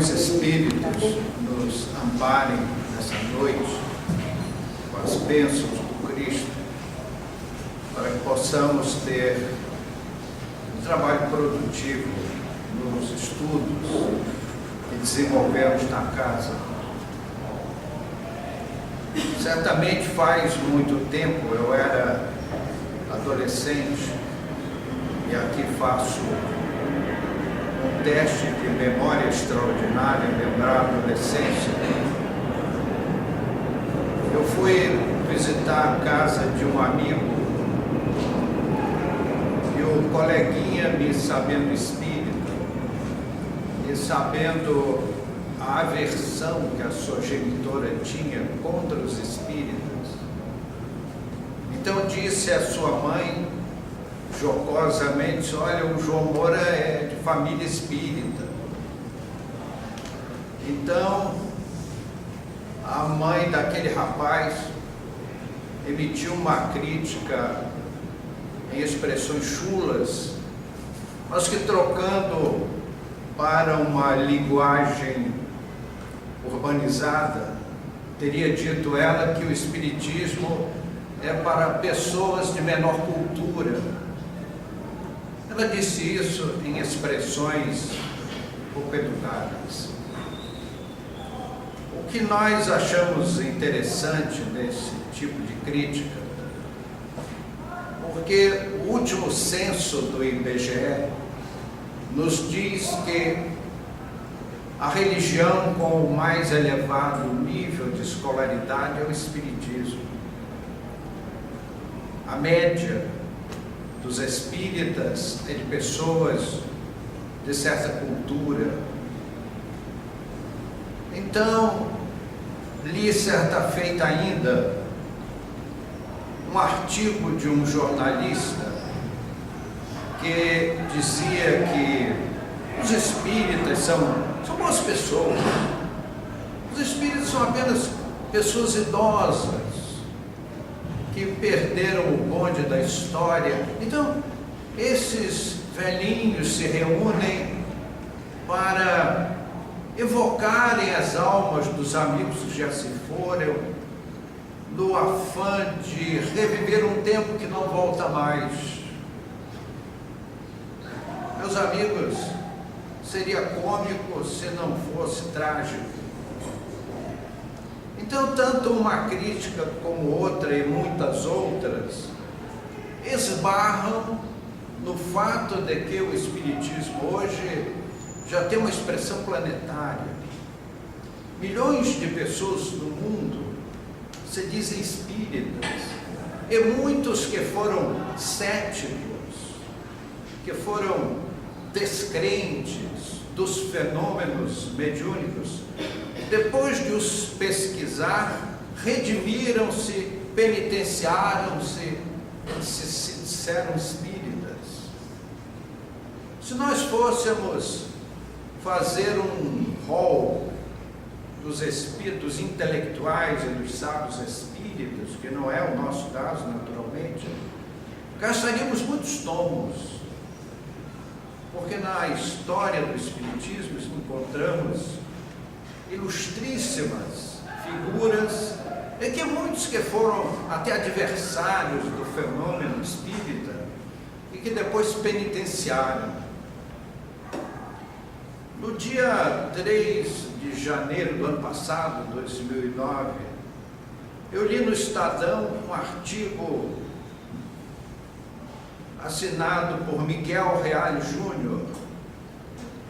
bons espíritos nos amparem nessa noite com as bênçãos do Cristo, para que possamos ter um trabalho produtivo nos estudos que desenvolvemos na casa. Certamente faz muito tempo, eu era adolescente, e aqui faço um teste de memória extraordinária, lembrar a adolescência. Eu fui visitar a casa de um amigo e o coleguinha, me sabendo espírita e sabendo a aversão que a sua genitora tinha contra os espíritas, então disse à sua mãe, jocosamente: olha, o João Moura é de família espírita. Então, a mãe daquele rapaz emitiu uma crítica em expressões chulas, mas que, trocando para uma linguagem urbanizada, teria dito ela que o espiritismo é para pessoas de menor cultura. Ela disse isso em expressões pouco educadas. O que nós achamos interessante nesse tipo de crítica, porque o último censo do IBGE nos diz que a religião com o mais elevado nível de escolaridade é o espiritismo. A média dos espíritas é de pessoas de certa cultura. Então, li certa feita ainda um artigo de um jornalista que dizia que os espíritas são boas pessoas. Os espíritas são apenas pessoas idosas que perderam o bonde da história. Então, esses velhinhos se reúnem para evocarem as almas dos amigos que já se foram, no afã de reviver um tempo que não volta mais. Meus amigos, seria cômico se não fosse trágico. Então, tanto uma crítica como outra e muitas outras esbarram no fato de que o espiritismo hoje já tem uma expressão planetária. Milhões de pessoas no mundo se dizem espíritas, e muitos que foram céticos, que foram descrentes dos fenômenos mediúnicos, depois de os pesquisar, redimiram-se, penitenciaram-se, se disseram espíritas. Se nós fôssemos fazer um rol dos espíritos intelectuais e dos sábios espíritas, que não é o nosso caso, naturalmente, gastaríamos muitos tomos, porque na história do espiritismo encontramos ilustríssimas figuras, e que muitos que foram até adversários do fenômeno espírita e que depois penitenciaram. No dia 3 de janeiro do ano passado, 2009, eu li no Estadão um artigo assinado por Miguel Reale Júnior,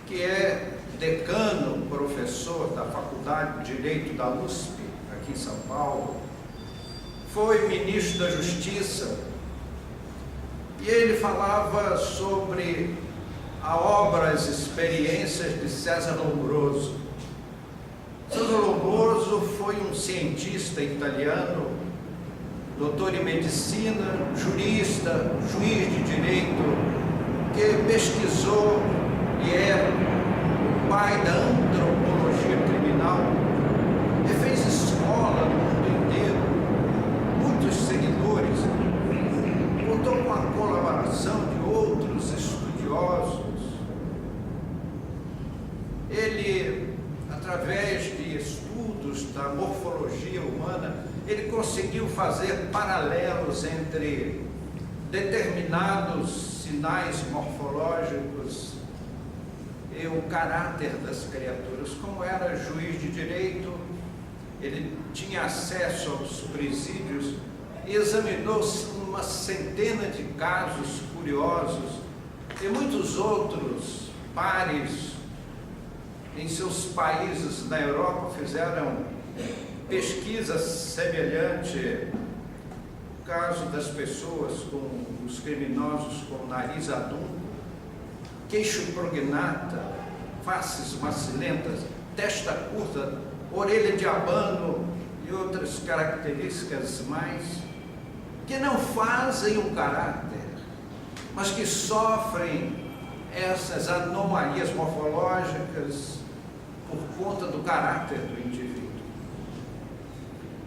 que é decano, professor da Faculdade de Direito da USP, aqui em São Paulo, foi ministro da Justiça, e ele falava sobre a obra, as experiências de César Lombroso. César Lombroso foi um cientista italiano, doutor em medicina, jurista, juiz de direito, que pesquisou e é o pai da antropologia criminal, e fez escola no mundo inteiro, muitos seguidores, contou com a colaboração de outros estudiosos. Ele ele conseguiu fazer paralelos entre determinados sinais morfológicos e o caráter das criaturas. Como era juiz de direito, ele tinha acesso aos presídios e examinou uma centena de casos curiosos e muitos outros pares em seus países na Europa fizeram pesquisa semelhante. O caso das pessoas os criminosos com nariz adunco, queixo prognata, faces macilentas, testa curta, orelha de abano e outras características mais, que não fazem o caráter, mas que sofrem essas anomalias morfológicas por conta do caráter do indivíduo.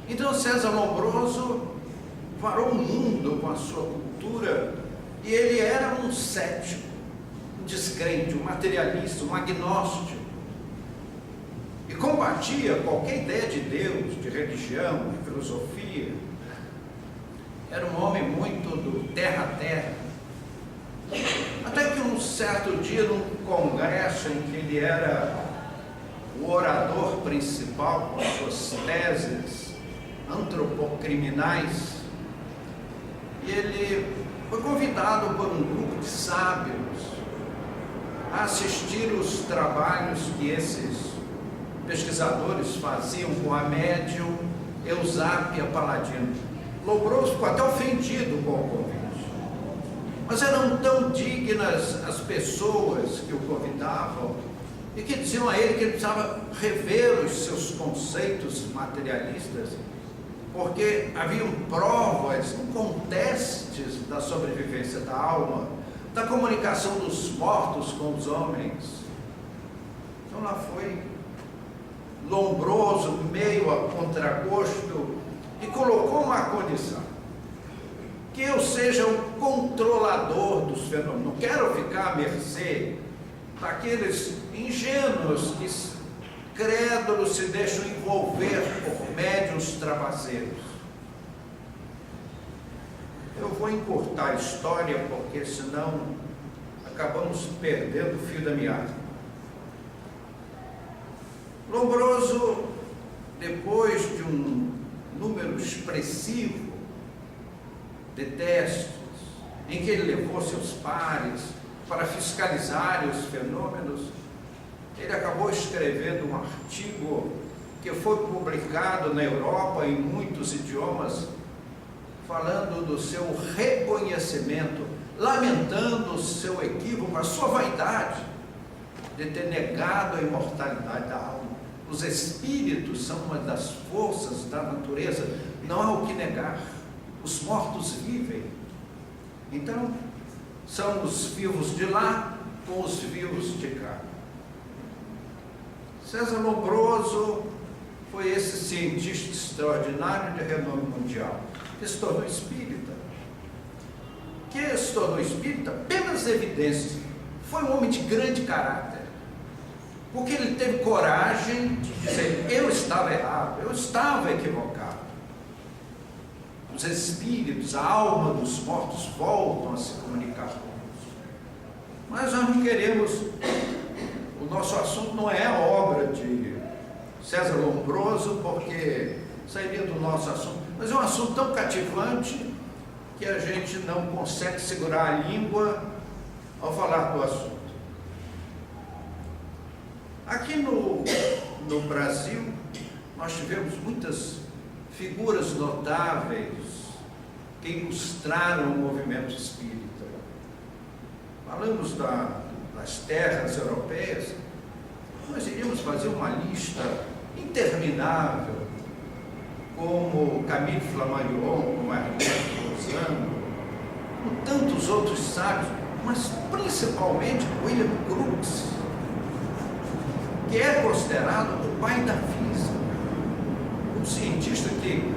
Então César Lombroso varou o mundo com a sua cultura, e ele era um cético, um descrente, um materialista, um agnóstico, e combatia qualquer ideia de Deus, de religião, de filosofia. Era um homem muito do terra a terra. Até que um certo dia, num congresso em que ele era o orador principal com suas teses antropocriminais, e ele foi convidado por um grupo de sábios a assistir os trabalhos que esses pesquisadores faziam com a médium Eusápia Paladino. Lombroso ficou até ofendido com o convite, mas eram tão dignas as pessoas que o convidavam e que diziam a ele que ele precisava rever os seus conceitos materialistas, porque haviam provas incontestes da sobrevivência da alma, da comunicação dos mortos com os homens. Então lá foi Lombroso, meio a contragosto, e colocou uma condição: que eu seja o controlador dos fenômenos. Não quero ficar à mercê daqueles ingênuos que, crédulos, se deixam envolver por médiuns travasseiros. Eu vou encurtar a história, porque senão acabamos perdendo o fio da meada. Lombroso, depois de um número expressivo de testes, em que ele levou seus pares para fiscalizar os fenômenos, ele acabou escrevendo um artigo que foi publicado na Europa em muitos idiomas, falando do seu reconhecimento, lamentando o seu equívoco, a sua vaidade de ter negado a imortalidade da alma. Os espíritos são uma das forças da natureza, não há o que negar. Os mortos vivem. Então, são os vivos de lá com os vivos de cá. César Lombroso foi esse cientista extraordinário de renome mundial, que se tornou espírita. Que se tornou espírita pelas evidências. Foi um homem de grande caráter, porque ele teve coragem de dizer: eu estava errado, eu estava equivocado. Os espíritos, a alma dos mortos voltam a se comunicar conosco. Mas nós não queremos, o nosso assunto não é a obra de César Lombroso, porque sairia do nosso assunto, mas é um assunto tão cativante que a gente não consegue segurar a língua ao falar do assunto. Aqui no Brasil, nós tivemos muitas figuras notáveis que ilustraram o movimento espírita. Falamos das terras europeias, nós iríamos fazer uma lista interminável, como Camille Flammarion, como Ernesto Lozano, com tantos outros sábios, mas principalmente William Crookes, que é considerado o pai da física, um cientista que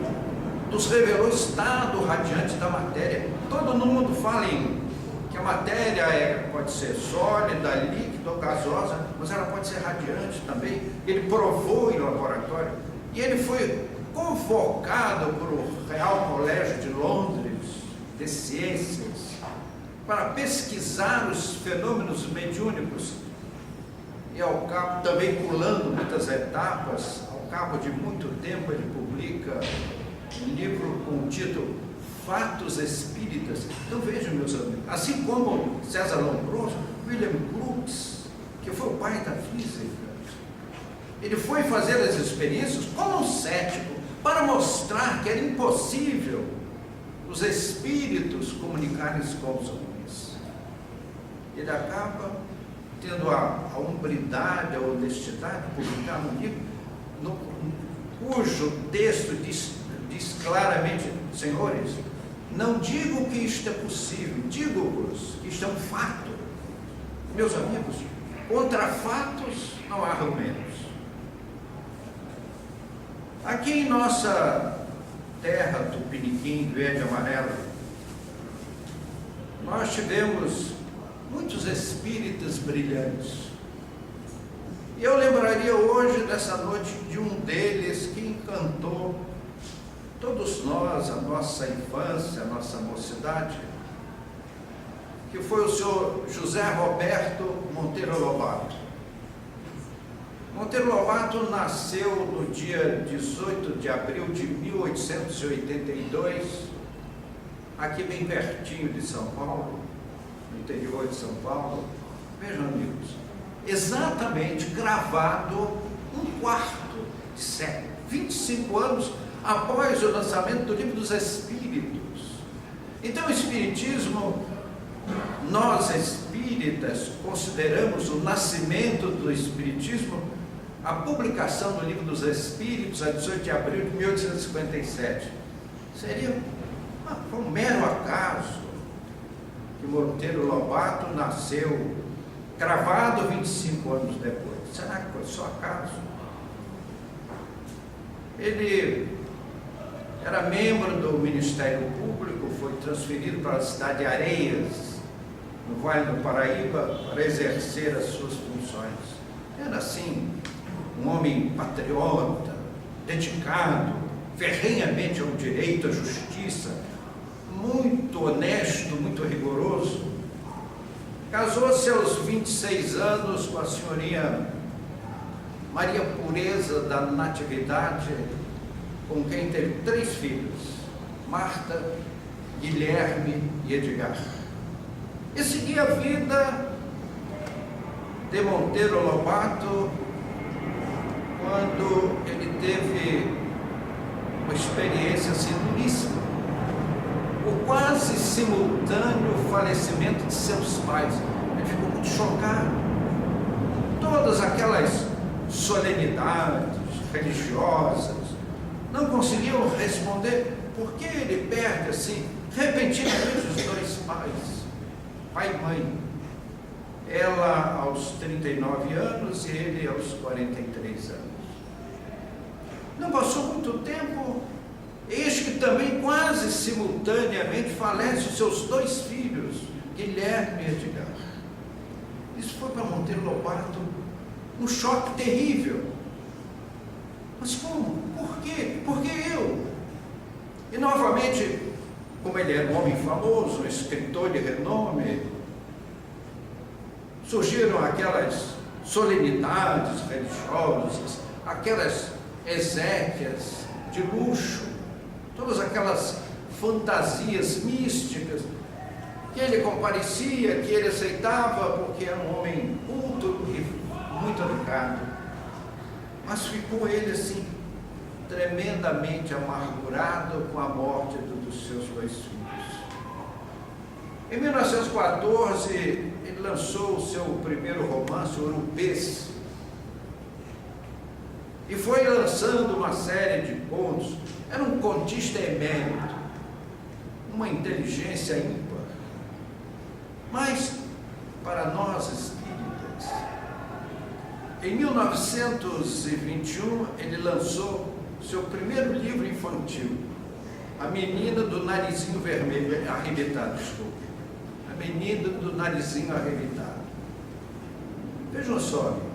nos revelou o estado radiante da matéria. Todo mundo fala que a matéria pode ser sólida, líquida ou gasosa, mas ela pode ser radiante também. Ele provou em laboratório, e ele foi convocado pelo Real Colégio de Londres de Ciências para pesquisar os fenômenos mediúnicos, e ao cabo, também pulando muitas etapas, ao cabo de muito tempo ele publica um livro com o título Fatos Espíritas. Então vejam, meus amigos, assim como César Lombroso, William Crookes, que foi o pai da física, ele foi fazer as experiências como um cético, para mostrar que era impossível os espíritos comunicarem-se com os homens. Ele acaba tendo a hombridade, a honestidade de publicar um livro cujo texto diz claramente: senhores, não digo que isto é possível, digo-vos que isto é um fato. Meus amigos, contra fatos não há argumentos. Aqui em nossa terra, Tupiniquim, verde e amarelo, nós tivemos muitos espíritas brilhantes. E eu lembraria hoje, dessa noite, de um deles que encantou todos nós, a nossa infância, a nossa mocidade, que foi o senhor José Roberto Monteiro Lobato. Monteiro Lobato nasceu no dia 18 de abril de 1882, aqui bem pertinho de São Paulo, no interior de São Paulo. Vejam, amigos, exatamente gravado um quarto de século, 25 anos após o lançamento do Livro dos Espíritos. Então, o Espiritismo, nós espíritas consideramos o nascimento do Espiritismo a publicação do Livro dos Espíritos, a 18 de abril de 1857. Seria um mero acaso que Monteiro Lobato nasceu gravado 25 anos depois. Será que foi só acaso? Ele era membro do Ministério Público, foi transferido para a cidade de Areias, no Vale do Paraíba, para exercer as suas funções. Era assim, um homem patriota, dedicado ferrenhamente ao direito, à justiça, muito honesto, muito rigoroso. Casou-se aos 26 anos com a senhorinha Maria Pureza da Natividade, com quem teve 3 filhos, Marta, Guilherme e Edgar. E seguia a vida de Monteiro Lobato quando ele teve uma experiência assim duríssima, o quase simultâneo falecimento de seus pais. Ele ficou muito chocado. Todas aquelas solenidades religiosas não conseguiam responder por que ele perde assim repentinamente os 2 pais, pai e mãe. Ela aos 39 anos e ele aos 43 anos. Não passou muito tempo, eis que também quase simultaneamente falecem os seus 2 filhos, Guilherme e Edgar. Isso foi para Monteiro Lobato um choque terrível. Mas como? Por quê? Por que eu? E novamente, como ele era um homem famoso, um escritor de renome, surgiram aquelas solenidades religiosas, aquelas exéquias de luxo, todas aquelas fantasias místicas que ele comparecia, que ele aceitava, porque era um homem culto e muito educado. Mas ficou ele assim, tremendamente amargurado com a morte dos seus 2 filhos. Em 1914, ele lançou o seu primeiro romance, Urupês, e foi lançando uma série de contos. Era um contista emérito, uma inteligência ímpar. Mas, para nós espíritas, em 1921, ele lançou seu primeiro livro infantil, A Menina do Narizinho Vermelho, Arrebitado, desculpe. A Menina do Narizinho Arrebitado. Vejam só, amigos,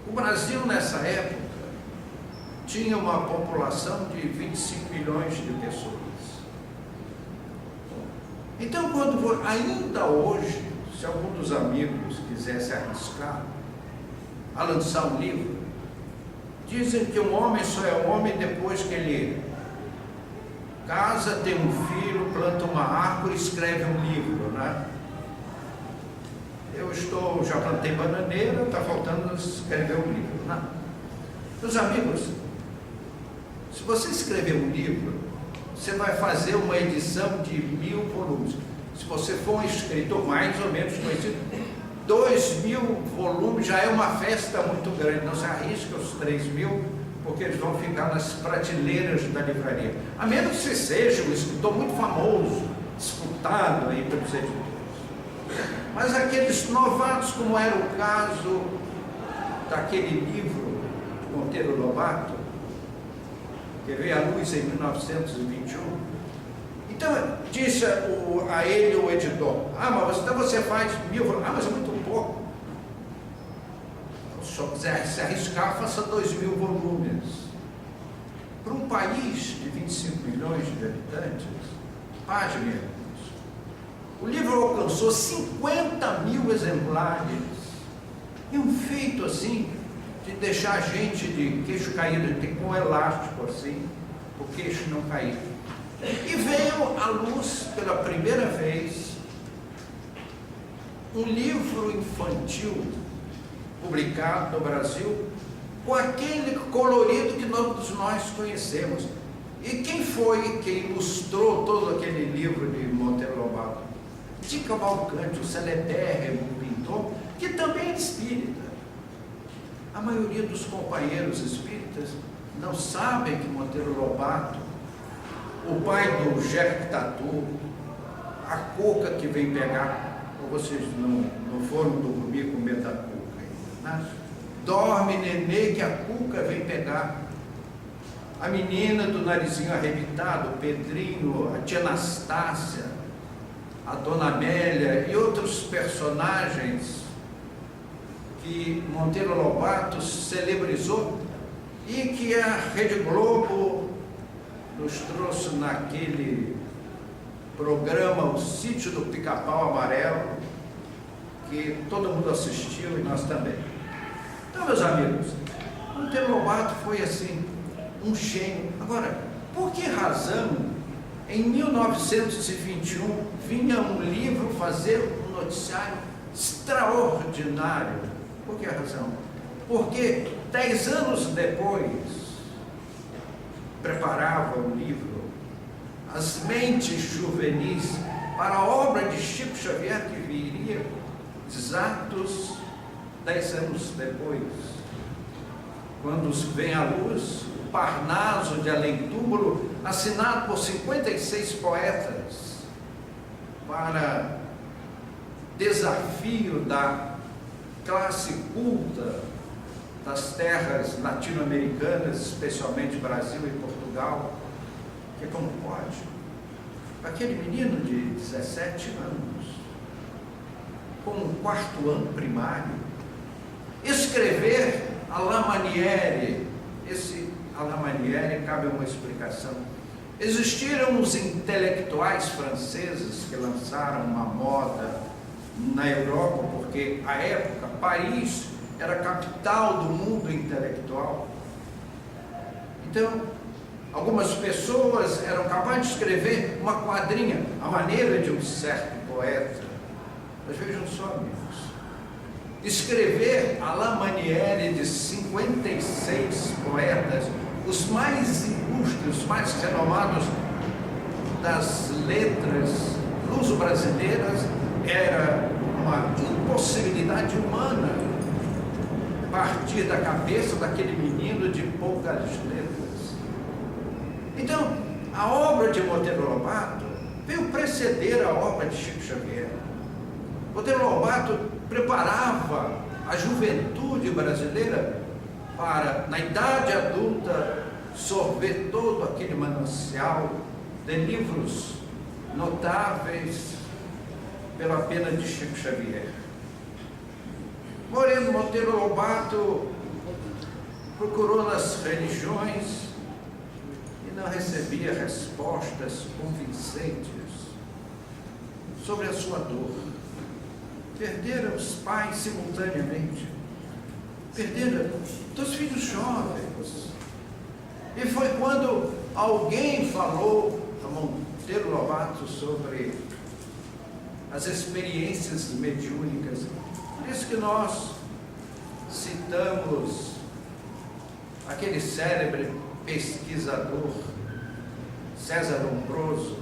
o Brasil nessa época tinha uma população de 25 milhões de pessoas. Então, ainda hoje, se algum dos amigos quisesse arriscar a lançar um livro, dizem que um homem só é homem depois que ele casa, tem um filho, planta uma árvore, escreve um livro, né? Já plantei bananeira, está faltando escrever um livro, né? Meus amigos, se você escrever um livro, você vai fazer uma edição de 1000 volumes. Se você for um escritor mais ou menos conhecido, 2000 volumes já é uma festa muito grande. Não se arrisca os 3000, porque eles vão ficar nas prateleiras da livraria. A menos que você seja um escritor muito famoso, disputado aí pelos editores. Mas aqueles novatos, como era o caso daquele livro de Monteiro Lobato, que veio à luz em 1921, então disse a ele o editor: mas então você faz 1000 volumes. Mas é muito pouco. Se só quiser se arriscar, faça 2000 volumes. Para um país de 25 milhões de habitantes, página, o livro alcançou 50.000 exemplares. E um feito assim, de deixar a gente de queixo caído, tem com um elástico assim, o queixo não cair. E veio à luz pela primeira vez um livro infantil publicado no Brasil com aquele colorido que todos nós conhecemos. E quem foi que ilustrou todo aquele livro de Monteiro Lobato? De Cavalcante, o celebérrimo pintor, que também é espírita. A maioria dos companheiros espíritas não sabem que Monteiro Lobato, o pai do Jeque Tatu, a cuca que vem pegar, ou vocês não foram dormir com medo da cuca, né? Dorme, nenê, que a cuca vem pegar. A menina do narizinho arrebitado, o Pedrinho, a tia Anastácia, a Dona Amélia e outros personagens que Monteiro Lobato celebrizou e que a Rede Globo nos trouxe naquele programa O Sítio do Pica-Pau Amarelo, que todo mundo assistiu e nós também. Então, meus amigos, Monteiro Lobato foi assim, um gênio. Agora, por que razão em 1921 vinha um livro fazer um noticiário extraordinário? Por que razão? Porque 10 anos depois preparava o livro As Mentes Juvenis para a obra de Chico Xavier, que viria exatos 10 anos depois, quando vem à luz o Parnaso de Além-Túmulo, assinado por 56 poetas, para desafio da classe culta das terras latino-americanas, especialmente Brasil e Portugal, que como pode aquele menino de 17 anos, com um 4º ano primário, escrever à la Manière? Esse à la Manière cabe uma explicação. Existiram os intelectuais franceses que lançaram uma moda na Europa, porque à época Paris era a capital do mundo intelectual. Então, algumas pessoas eram capazes de escrever uma quadrinha à maneira de um certo poeta. Mas vejam só, amigos, escrever à la Manière de 56 poetas, os mais ilustres, os mais renomados das letras luso-brasileiras, era uma impossibilidade humana partir da cabeça daquele menino de poucas letras. Então, a obra de Monteiro Lobato veio preceder a obra de Chico Xavier. Monteiro Lobato preparava a juventude brasileira para, na idade adulta, sorver todo aquele manancial de livros notáveis pela pena de Chico Xavier. Moreno Monteiro Lobato procurou nas religiões e não recebia respostas convincentes sobre a sua dor. Perderam os pais simultaneamente, perderam 2 filhos jovens. E foi quando alguém falou a Monteiro Lobato sobre as experiências mediúnicas. Por isso que nós citamos aquele célebre pesquisador César Lombroso,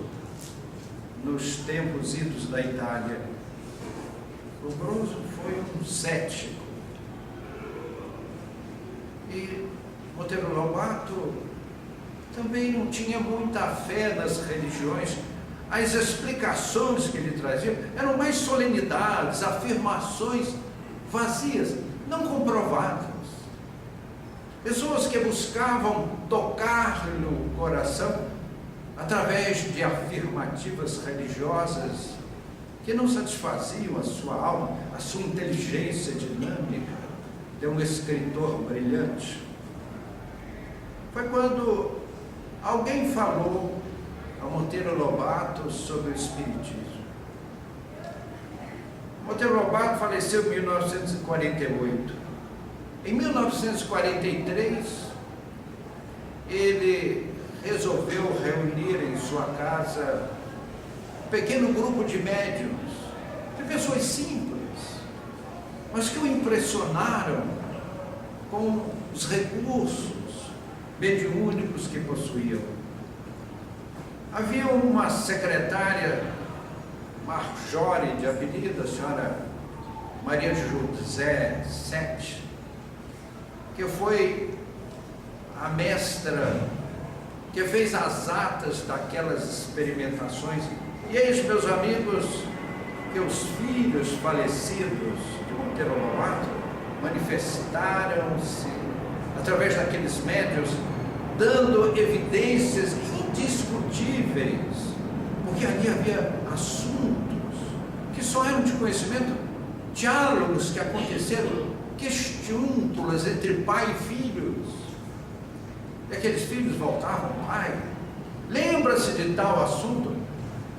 nos tempos idos da Itália. Lombroso foi um cético. E Monteiro Lobato também não tinha muita fé nas religiões. As explicações que ele trazia eram mais solenidades, afirmações vazias, não comprovadas. Pessoas que buscavam tocar no coração através de afirmativas religiosas que não satisfaziam a sua alma, a sua inteligência dinâmica de um escritor brilhante. Foi quando alguém falou a Monteiro Lobato sobre o Espiritismo. Monteiro Lobato faleceu em 1948. Em 1943, ele resolveu reunir em sua casa um pequeno grupo de médiuns, de pessoas simples, mas que o impressionaram com os recursos mediúnicos que possuíam. Havia uma secretária, Marjore de apelido, a senhora Maria José Sete, que foi a mestra que fez as atas daquelas experimentações. E eis, meus amigos, que os filhos falecidos de Monteiro Lobato manifestaram-se através daqueles médiuns, dando evidências indiscutíveis, porque ali havia assuntos que só eram de conhecimento, diálogos que aconteceram, questúntulas entre pai e filhos. E aqueles filhos voltavam: pai, lembra-se de tal assunto?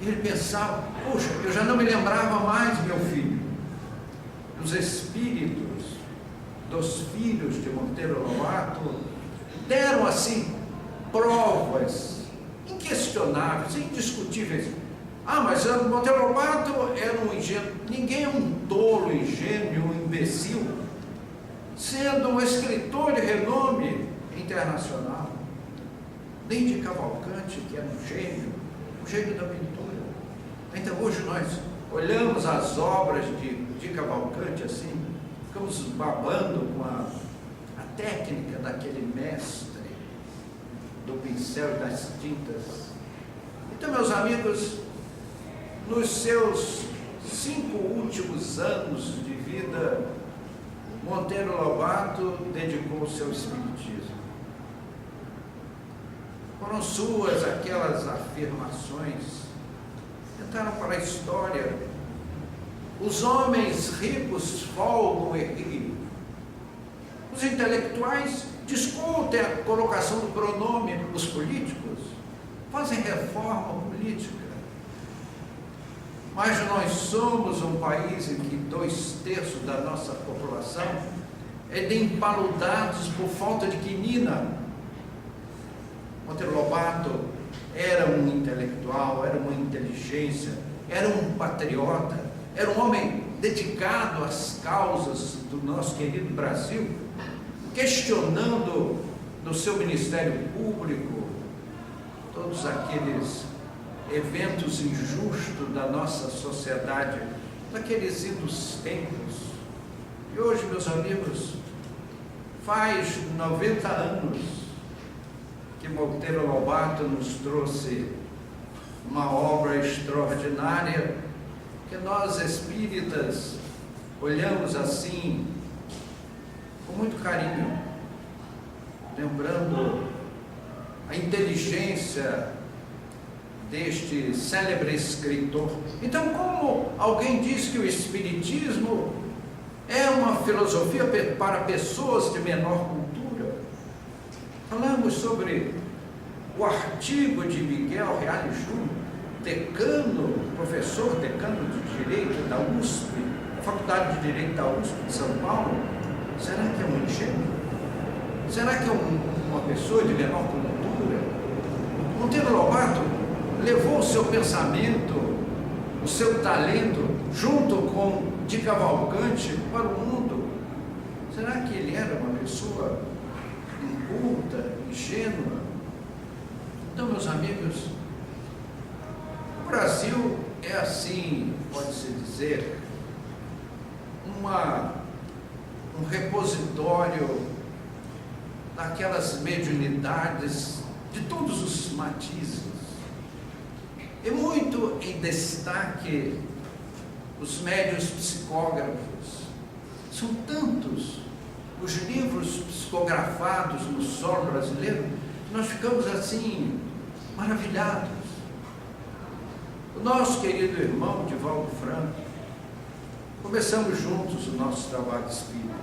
E ele pensava: puxa, eu já não me lembrava mais, meu filho. Os espíritos dos filhos de Monteiro Lobato deram assim provas inquestionáveis, indiscutíveis. Mas Monteiro Lobato era um ingênuo. Ninguém é um tolo, ingênuo, um imbecil, sendo um escritor de renome internacional. Nem de Cavalcante, que era um gênio da pintura. Então hoje nós olhamos as obras de Cavalcante assim, ficamos babando com a técnica daquele mestre do pincel e das tintas. Então, meus amigos, nos seus 5 últimos anos de vida, Monteiro Lobato dedicou-se ao Espiritismo. Foram suas aquelas afirmações, entraram para a história. Os homens ricos folgam e riem. Os intelectuais discutem a colocação do pronome. Os políticos fazem reforma política. Mas nós somos um país em que 2/3 da nossa população é de empaludados por falta de quinina. Monteiro Lobato era um intelectual, era uma inteligência, era um patriota, era um homem dedicado às causas do nosso querido Brasil, questionando no seu Ministério Público todos aqueles eventos injustos da nossa sociedade, daqueles idos tempos. E hoje, meus amigos, faz 90 anos que Monteiro Lobato nos trouxe uma obra extraordinária, que nós espíritas olhamos assim com muito carinho, lembrando a inteligência deste célebre escritor. Então, como alguém diz que o Espiritismo é uma filosofia para pessoas de menor cultura, Falamos sobre o artigo de Miguel Reale Júnior, decano, professor decano de Direito da USP, da Faculdade de Direito da USP de São Paulo. Será que é um ingênuo? Será que é uma pessoa de menor cultura? Monteiro Lobato levou o seu pensamento, o seu talento, junto com de Cavalcante para o mundo. Será que ele era uma pessoa inculta, ingênua? Então, meus amigos, o Brasil é assim, pode-se dizer, um repositório daquelas mediunidades de todos os matizes. E muito em destaque os médiuns psicógrafos. São tantos os livros psicografados no solo brasileiro que nós ficamos assim, maravilhados. O nosso querido irmão Divaldo Franco, começamos juntos o nosso trabalho espírita.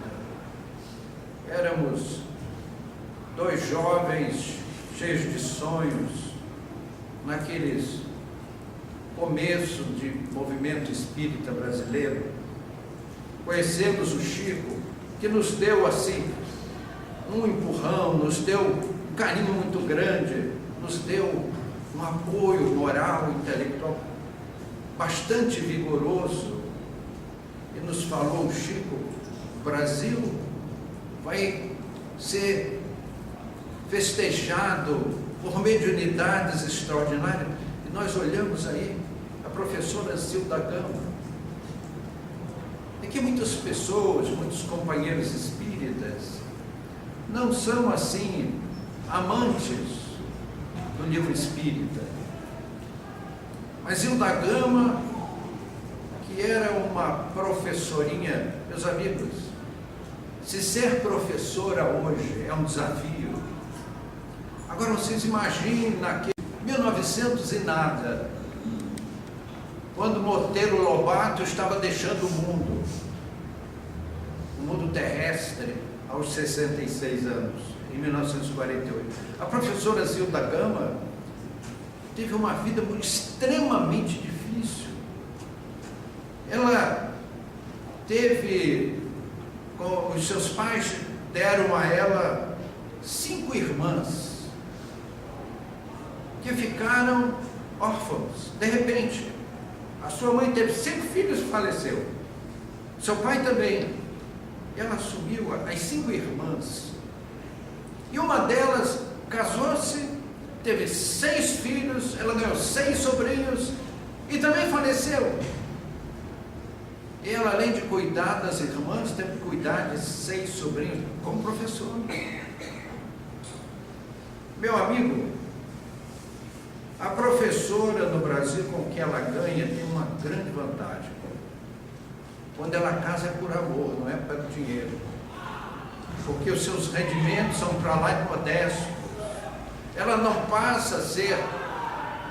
Éramos dois jovens cheios de sonhos, naqueles começo de movimento espírita brasileiro. Conhecemos o Chico, que nos deu assim um empurrão, nos deu um carinho muito grande, nos deu um apoio moral, intelectual bastante vigoroso, e nos falou: Chico, o Brasil vai ser festejado por mediunidades extraordinárias. E nós olhamos aí a professora Zilda Gama. É que muitas pessoas, muitos companheiros espíritas, não são assim amantes do livro espírita. Mas Zilda Gama, que era uma professorinha, meus amigos, se ser professora hoje é um desafio. Agora vocês imaginem naquele 1900 e nada, quando Monteiro Lobato estava deixando o mundo terrestre, aos 66 anos, em 1948. A professora Zilda Gama teve uma vida extremamente difícil. Ela teve, os seus pais deram a ela 5 irmãs, que ficaram órfãos. De repente, a sua mãe teve 5 filhos e faleceu. Seu pai também. Ela assumiu as 5 irmãs. E uma delas casou-se, teve 6 filhos, ela ganhou 6 sobrinhos e também faleceu. Ela, além de cuidar das irmãs, teve que cuidar de 6 sobrinhos, como professor. Meu amigo, a professora no Brasil, com o que ela ganha, tem uma grande vantagem. Quando ela casa é por amor, não é pelo dinheiro. Porque os seus rendimentos são para lá de modestos. Ela não passa a ser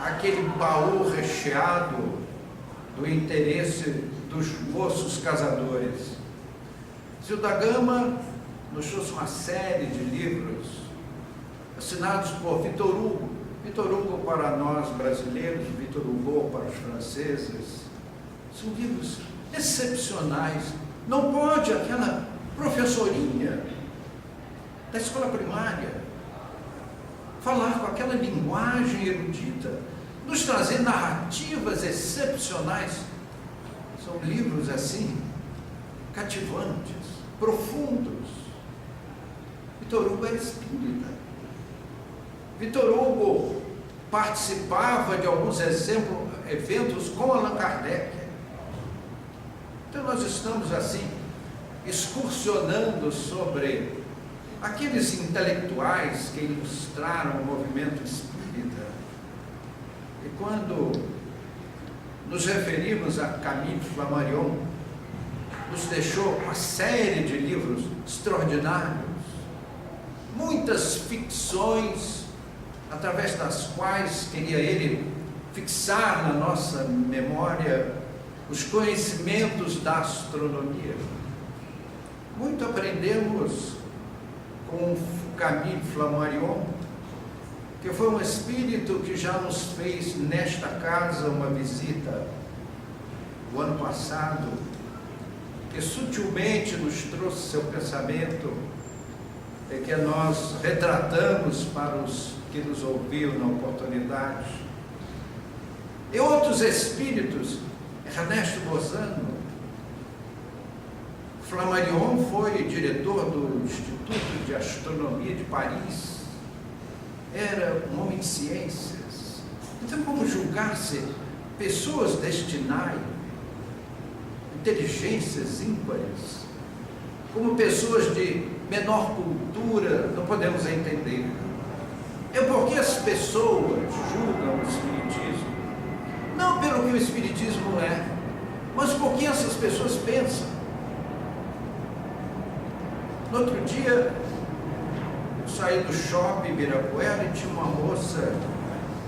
aquele baú recheado do interesse dos moços casadores. Zilda Gama nos trouxe uma série de livros assinados por Victor Hugo. Victor Hugo para nós brasileiros, Victor Hugo para os franceses. São livros excepcionais. Não pode aquela professorinha da escola primária falar com aquela linguagem erudita, nos trazer narrativas excepcionais. São livros assim, cativantes, profundos. Victor Hugo era espírita. Victor Hugo participava de alguns eventos com Allan Kardec. Então nós estamos assim, excursionando sobre aqueles intelectuais que ilustraram o movimento espírita. E quando nos referimos a Camille Flammarion, nos deixou uma série de livros extraordinários, muitas ficções, através das quais queria ele fixar na nossa memória os conhecimentos da astronomia. Muito aprendemos com Camille Flammarion, que foi um espírito que já nos fez nesta casa uma visita o ano passado, que sutilmente nos trouxe seu pensamento e que nós retratamos para os que nos ouviram na oportunidade. E outros espíritos, Ernesto Bozano. Flammarion foi diretor do Instituto de Astronomia de Paris, era um homem de ciências. Então, como julgar-se pessoas destinadas, inteligências ímpares, como pessoas de menor cultura, não podemos entender. É porque as pessoas julgam o Espiritismo, não pelo que o Espiritismo é, mas porque essas pessoas pensam. No outro dia, eu saí do shopping Ibirapuera e tinha uma moça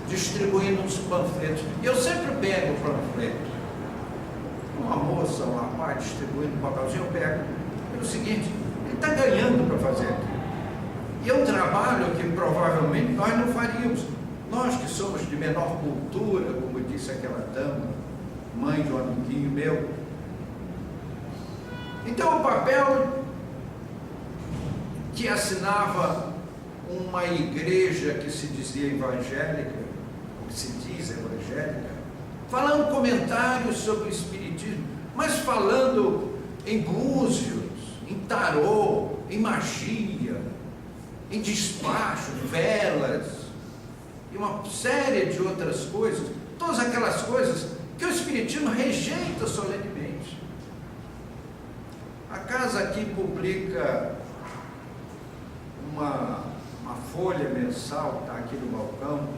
distribuindo uns panfletos. E eu sempre pego o panfleto. Uma moça, um rapaz distribuindo um papelzinho, eu pego. É o seguinte, ele está ganhando para fazer aquilo. E é um trabalho que provavelmente nós não faríamos. Nós que somos de menor cultura, como disse aquela dama, mãe de um amiguinho meu. Então o papel que assinava uma igreja que se dizia evangélica, que se diz evangélica, falando comentários sobre o Espiritismo, mas falando em búzios, em tarô, em magia, em despacho, velas, e uma série de outras coisas, todas aquelas coisas que o Espiritismo rejeita solenemente. A casa aqui publica uma folha mensal, está aqui no balcão,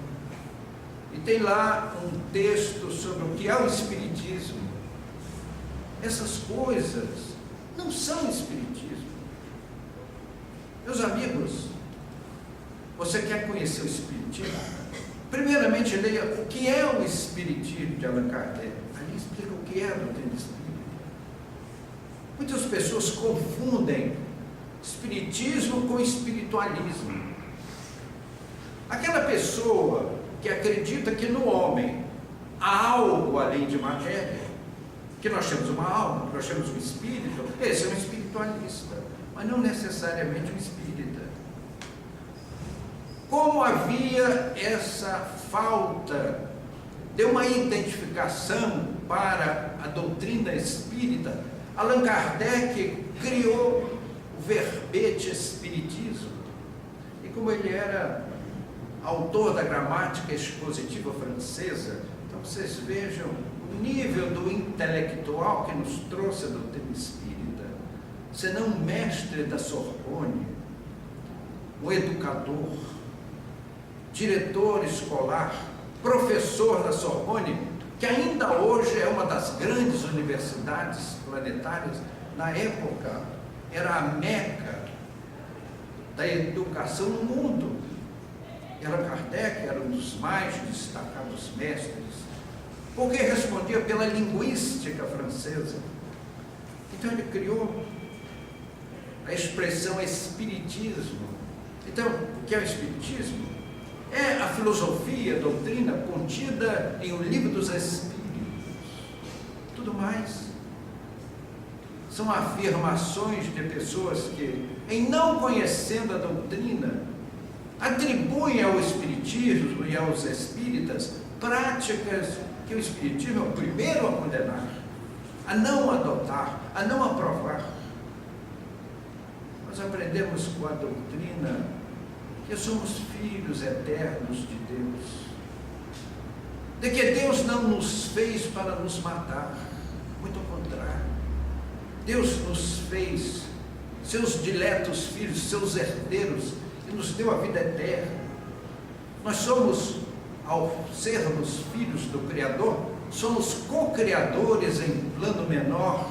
e tem lá um texto sobre o que é o Espiritismo. Essas coisas não são Espiritismo. Meus amigos, você quer conhecer o Espiritismo? Primeiramente, leia o que é o Espiritismo de Allan Kardec. Ali explica o que é a doutrina espírita. Muitas pessoas confundem Espiritismo com espiritualismo. Aquela pessoa que acredita que no homem há algo além de matéria, que nós temos uma alma, que nós temos um espírito, esse é um espiritualista, mas não necessariamente um espírita. Como havia essa falta de uma identificação para a doutrina espírita, Allan Kardec criou o verbete espiritismo. E como ele era autor da gramática expositiva francesa, então vocês vejam o nível do intelectual que nos trouxe a doutrina espírita, senão um mestre da Sorbonne, um educador, diretor escolar, professor da Sorbonne, que ainda hoje é uma das grandes universidades planetárias. Na época era a meca da educação no mundo. Allan Kardec era um dos mais destacados mestres, porque respondia pela linguística francesa. Então ele criou a expressão espiritismo. Então, o que é o espiritismo? É a filosofia, a doutrina contida em O Livro dos Espíritos. Tudo mais são afirmações de pessoas que, em não conhecendo a doutrina, atribuem ao Espiritismo e aos espíritas práticas que o Espiritismo é o primeiro a condenar, a não adotar, a não aprovar. Nós aprendemos com a doutrina que somos filhos eternos de Deus, de que Deus não nos fez para nos matar, muito ao contrário, Deus nos fez seus diletos filhos, seus herdeiros, e nos deu a vida eterna. Nós somos, ao sermos filhos do Criador, somos co-criadores em plano menor,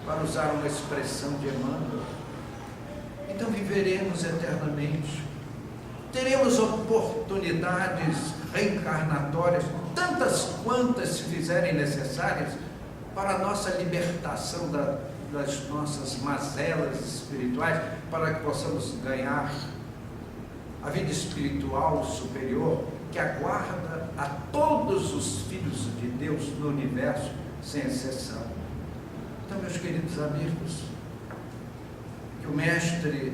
para usar uma expressão de Emmanuel. Então viveremos eternamente, teremos oportunidades reencarnatórias, tantas quantas se fizerem necessárias, para a nossa libertação das nossas mazelas espirituais, para que possamos ganhar a vida espiritual superior que aguarda a todos os filhos de Deus no universo, sem exceção. Então, meus queridos amigos, que o Mestre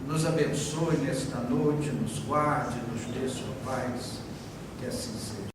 nos abençoe nesta noite, nos guarde, nos dê sua paz, que assim seja.